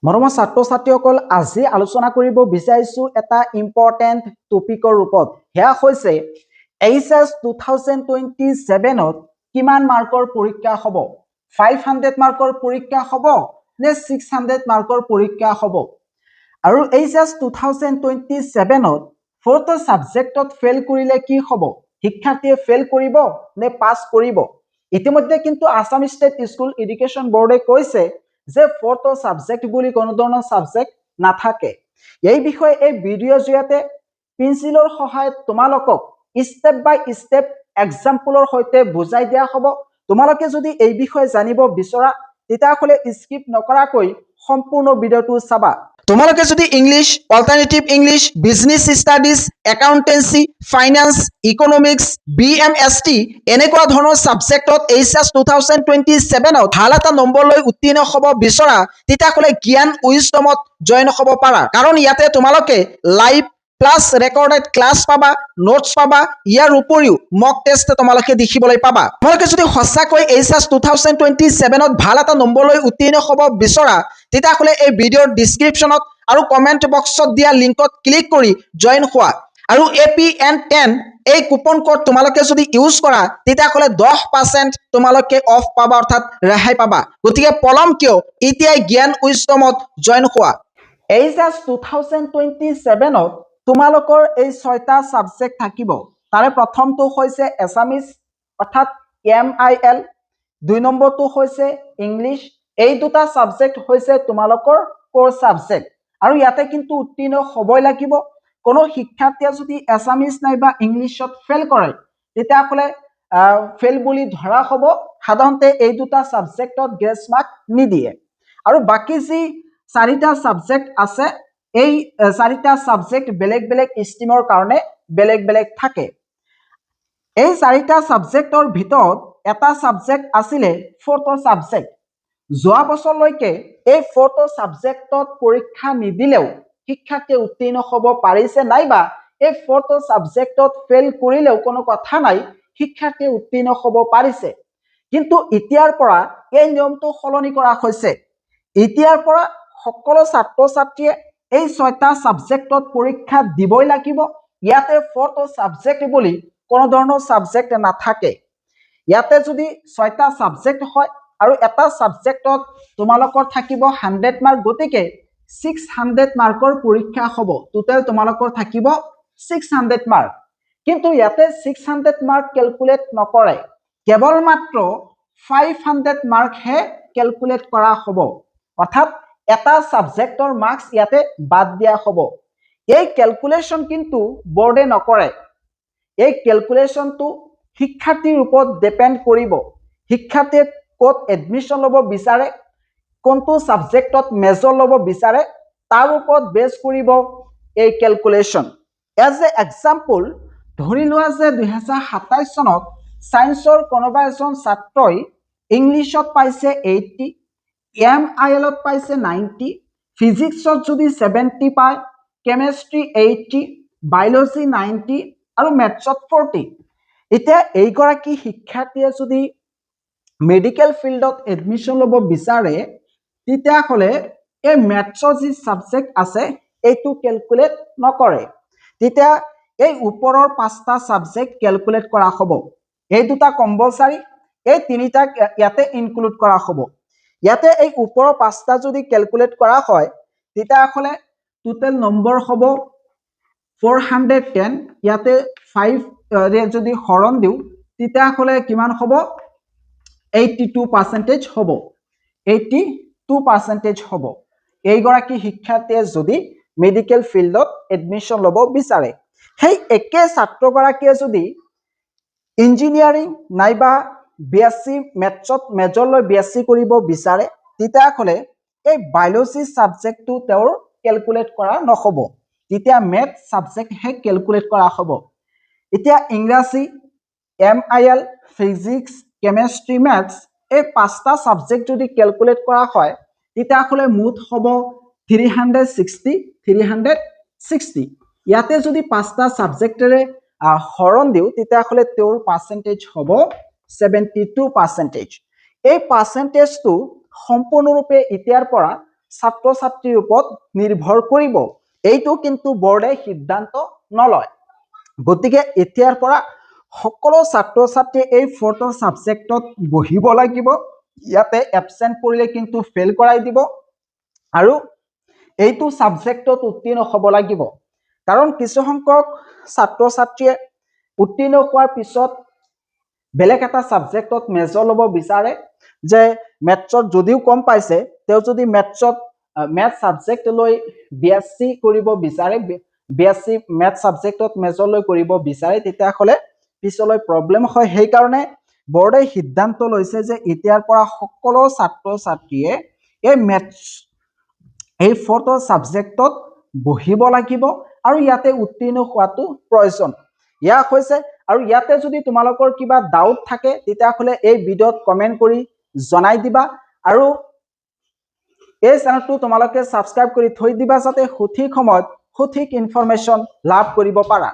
মৰমৰ ছাত্ৰ ছাত্ৰীসকল আজি আলোচনা কৰিব বিচাৰিছো এটা ইম্পৰ্টেন্ট টপিকৰ ওপৰত হেয়া হৈছে এইচএছ 2027 ত কিমান মাৰ্কৰ পৰীক্ষা হ'ব 500 মাৰ্কৰ পৰীক্ষা হ'ব নে 600 মাৰ্কৰ পৰীক্ষা হ'ব আৰু এইচএছ 2027 ত ফৰ্থ সাবজেক্টত ফেল কৰিলে কি হ'ব শিক্ষাৰ্থীয়ে ফেল কৰিব নে পাস কৰিব ইতিমধ্যে কিন্তু আসাম ষ্টেট স্কুল এডুকেশ্যন বোৰ্ডে কৈছে যে ফৰ্থ সাবজেক্ট বুলি কোনো ধৰণৰ সাবজেক্ট নাথাকে এই বিষয়ে এই ভিডিঅ' জৰিয়তে পেন্সিলৰ সহায়ত তোমালোকক স্টেপ বাই স্টেপ এক্সাম্পলৰ সৈতে বুজাই দিয়া হ'ব তোমালোকে যদি এই বিষয়ে জানিব বিচৰা তেতিয়াহ'লে স্কিপ নকৰাকৈ সম্পূৰ্ণ ভিডিঅ'টো চাবা তোমালোকে যদি English alternative English business studies accountancy finance economics BMST এনেকুৱা ধৰণৰ সাবজেক্টত এইচএছ 2027 ত ভাল এটা নম্বৰ লৈ উত্তীৰ্ণ হ'ব বিচৰা তেতিয়াহ'লে জ্ঞান উইজডমত জয়েন হ'ব পাৰা কাৰণ ইয়াতে তোমালোকে লাইভ প্লাস ৰেকৰ্ডেড ক্লাছ পাবা নোটস পাবা ইয়াৰ উপৰিও মক টেষ্ট তোমালোকে দেখিবলৈ পাবা তোমালোকে যদি সঁচাকৈ এইচএছ 2027 ত ভাল এটা নম্বৰ লৈ উত্তীৰ্ণ হ'ব বিচৰা তেতিয়াহ'লে এই ভিডিঅ'ৰ ডেসক্ৰিপচনত আৰু কমেন্ট বক্সত দিয়া লিংকত ক্লিক কৰি জয়েন হোৱা আৰু APN10 এই কুপন কোড তোমালোকে যদি ইউজ কৰা তেতিয়াহ'লে 10% তোমালোকে অফ পাবা অৰ্থাৎ ৰেহাই পাবা গতিকে পলম কিয় এতিয়াই জ্ঞান উইজডমত জয়েন হোৱা এইচএছ 2027 ত তোমালোকৰ এই 6টা সাবজেক্ট থাকিব তাৰে প্ৰথমটো হৈছে এছামিজ অৰ্থাৎ MIL দুই নম্বৰটো হৈছে ইংলিশ এই দুটা সাবজেক্ট হৈছে তোমালোকৰ কোৰ সাবজেক্ট আৰু ইয়াতে কিন্তু উত্তীৰ্ণ হ'বই লাগিব কোনো শিক্ষাৰ্থীয়ে যদি এছামিজ নাইবা ইংলিশত ফেল কৰে তেতিয়াহ'লে ফেল বুলি ধৰা হ'ব সাধাৰণতে এই দুটা সাবজেক্টত গ্ৰেছ মাৰ্ক নিদিয়ে আৰু বাকি যি 4টা সাবজেক্ট আছে এই 4টা সাবজেক্ট বেলেগ বেলেগ ষ্ট্ৰীমৰ কাৰণে বেলেগ বেলেগ থাকে এই 4টা সাবজেক্টৰ ভিতৰত এটা সাবজেক্ট আছিলে ফৰ্থ সাবজেক্ট যোৱা বছৰলৈকে এই ফৰ্থ সাবজেক্টত পৰীক্ষা নিদিলেও শিক্ষাৰ্থীয়ে উত্তীৰ্ণ হ'ব পাৰিছে নাইবা এই ফৰ্থ সাবজেক্টত ফেল কৰিলেও কোনো কথা নাই শিক্ষাৰ্থীয়ে উত্তীৰ্ণ হ'ব পাৰিছে কিন্তু এতিয়াৰ পৰা এই নিয়মটো সলনি কৰা হৈছে এতিয়াৰ পৰা সকলো ছাত্ৰ ছাত্ৰীয়ে এই 6টা সাবজেক্টত পৰীক্ষা দিবই লাগিব ইয়াতে ফৰ্থ সাবজেক্ট বুলি কোনো ধৰণৰ সাবজেক্ট নাথাকে ইয়াতে যদি 6টা সাবজেক্ট হয় আৰু এটা সাবজেক্টত তোমালোকৰ থাকিব 100 মাৰ্ক গতিকে 600 মাৰ্কৰ পৰীক্ষা হ'ব টোটাল তোমালোকৰ থাকিব 600 মাৰ্ক কিন্তু ইয়াতে 600 মাৰ্ক ক্যালকুলেট নকৰে কেৱল মাত্ৰ 500 মাৰ্ক হে ক্যালকুলেট কৰা হ'ব অৰ্থাৎ এটা সাবজেক্টৰ মাৰ্কস ইয়াতে বাদ দিয়া হ'ব এই ক্যালকুলেশন কিন্তু বোৰ্ডে নকৰে এই ক্যালকুলেশনটো শিক্ষাৰ্থীৰ ওপৰত ডিপেন্ড কৰিব শিক্ষাৰ্থীয়ে ক'ত এডমিশন ল'ব বিচাৰে কোনটো সাবজেক্টত মেজৰ ল'ব বিচাৰে তাৰ ওপৰত বেছ কৰিব এই ক্যালকুলেশন এজ এ এক্সাম্পল ধৰি লোৱা যে 2027 চনত সায়েন্সৰ কোনোবা এজন ছাত্ৰই ইংলিশত পাইছে 80 MIL ত পাইছে 90 ফিজিক্সত যদি 70 পায় কেমিষ্ট্ৰি 80 বায়োলজি 90 আৰু মেথছত 40 এতিয়া এই গৰাকী শিক্ষাৰ্থীয়ে যদি মেডিকেল ফিল্ডত এডমিশন ল'ব বিচাৰে তেতিয়াহ'লে এই মেথছৰ যি সাবজেক্ট আছে এইটো ক্যালকুলেট নকৰে তেতিয়া এই ওপৰৰ 5টা সাবজেক্ট ক্যালকুলেট কৰা হ'ব এই দুটা কম্পালসাৰী এই তিনিটা ইয়াতে ইনক্লুড কৰা হ'ব ইয়াতে এই ওপৰৰ 5টা যদি ক্যালকুলেট কৰা হয় তেতিয়াহ'লে টোটাল নম্বৰ হ'ব 410 ইয়াতে 5 ৰে যদি হৰণ দিও তেতিয়াহ'লে কিমান হ'ব 82% হ'ব 82% হ'ব এই গৰাকী শিক্ষাৰ্থীয়ে যদি মেডিকেল ফিল্ডত এডমিশন ল'ব বিচাৰে সেই একে ছাত্ৰ গৰাকীয়ে যদি ইঞ্জিনিয়াৰিং নাইবা বিএসসি মেথছত মেজৰ লৈ বিএসসি কৰিব বিচাৰে তেতিয়াহ'লে এই বায়োলজি সাবজেক্টটো তেওঁৰ ক্যালকুলেট কৰা নহ'ব তেতিয়া মেথ সাবজেক্ট হে ক্যালকুলেট কৰা হ'ব এতিয়া ইংৰাজী MIL ফিজিক্স কেমিষ্ট্ৰি মেথছ এই 5টা সাবজেক্ট যদি ক্যালকুলেট কৰা হয় তেতিয়াহ'লে মুঠ হ'ব 360 ইয়াতে যদি 5টা সাবজেক্টৰে হৰণ দিও তেতিয়াহ'লে তেওঁৰ পাৰ্সেন্টেজ হ'ব 72% এই পাৰ্সেন্টেজটো সম্পূৰ্ণৰূপে এতিয়াৰ পৰা ছাত্ৰ ছাত্ৰীৰ ওপৰত নিৰ্ভৰ কৰিব এইটো কিন্তু বৰ্ডে সিদ্ধান্ত নলয় গতিকে এতিয়াৰ পৰা সকলো ছাত্ৰ ছাত্ৰী এই 4টা সাবজেক্টত বহিব লাগিব ইয়াতে এবসেন্ট কৰিলে কিন্তু ফেল কৰাই দিব আৰু এইটো সাবজেক্টত উত্তীৰ্ণ হ'ব লাগিব কাৰণ কিছু সংখ্যক ছাত্ৰ ছাত্ৰীয়ে উত্তীৰ্ণ হোৱাৰ পিছত বেলেগ এটা সাবজেক্টত মেজৰ ল'ব বিচাৰে যে মেথছত যদিও কম পাইছে তেও যদি মেথছত মেথ সাবজেক্ট লৈ বিএসসি কৰিব বিচাৰে বিএসসি মেথ সাবজেক্টত মেজৰ লৈ কৰিব বিচাৰে তেতিয়া হলে পিছলৈ প্ৰবলেম হয় সেই কাৰণে বৰ্ডে সিদ্ধান্ত লৈছে যে এতিয়াৰ পৰা সকলো ছাত্ৰ ছাত্ৰীয়ে এই মেথছ এই 4টা সাবজেক্টত বহিব লাগিব আৰু ইয়াতে উত্তীৰ্ণ হোৱাটো প্ৰয়োজন ইয়া হৈছে আৰু ইয়াতে যদি তোমালোকৰ কিবা ডাউট থাকে তেতিয়া হলে এই ভিডিঅত কমেন্ট কৰি জনাই দিবা আৰু এই চেনেলটো তোমালোকে সাবস্ক্ৰাইব কৰি থৈ দিবা যাতে সঠিক সময়ত সঠিক ইনফৰমেশন লাভ কৰিব পাৰা